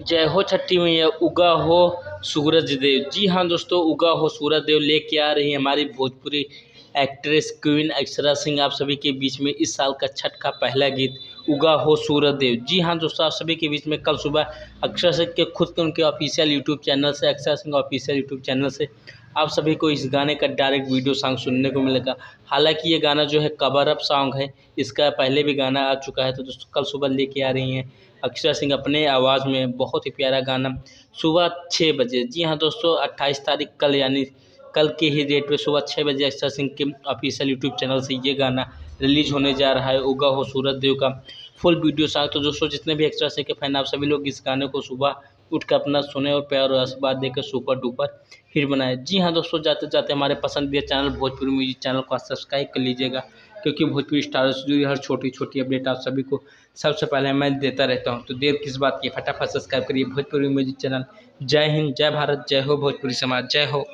जय हो छठी मैया, उगा हो सूरज देव। जी हाँ दोस्तों, उगा हो सूरज देव लेके आ रही है हमारी भोजपुरी एक्ट्रेस क्वीन अक्षरा सिंह आप सभी के बीच में इस साल का छठ का पहला गीत उगा हो सूरज देव। जी हाँ दोस्तों, आप सभी के बीच में कल सुबह अक्षरा सिंह के खुद के उनके ऑफिशियल यूट्यूब चैनल से, Akshara Singh official YouTube channel से आप सभी को इस गाने का डायरेक्ट वीडियो सॉन्ग सुनने को मिलेगा। हालांकि ये गाना जो है कवर अप सॉन्ग है, इसका पहले भी गाना आ चुका है। तो दोस्तों कल सुबह लेके आ रही हैं अक्षरा सिंह अपने आवाज़ में बहुत ही प्यारा गाना सुबह 6 बजे। जी हाँ दोस्तों, 28 तारीख कल, यानी कल के ही डेट पे सुबह 6 बजे अक्षरा सिंह के ऑफिशियल यूट्यूब चैनल से ये गाना रिलीज होने जा रहा है, उगा हो सूरज देव का फुल वीडियो सॉन्ग। तो दोस्तों जितने भी अक्षरा सिंह के फैन आप सभी लोग इस गाने को सुबह उठ कर अपना सुने और प्यार और आशीर्वाद देकर सुपर डुपर हिट बनाए। जी हाँ दोस्तों, जाते जाते हमारे पसंदीदा चैनल भोजपुरी म्यूजिक चैनल को सब्सक्राइब कर लीजिएगा, क्योंकि भोजपुरी स्टार से जुड़ी हर छोटी छोटी अपडेट आप सभी को सबसे पहले मैं देता रहता हूँ। तो देर किस बात की, फटाफट सब्सक्राइब करिए भोजपुरी म्यूजिक चैनल। जय हिंद, जय भारत, जय हो भोजपुरी समाज, जय हो।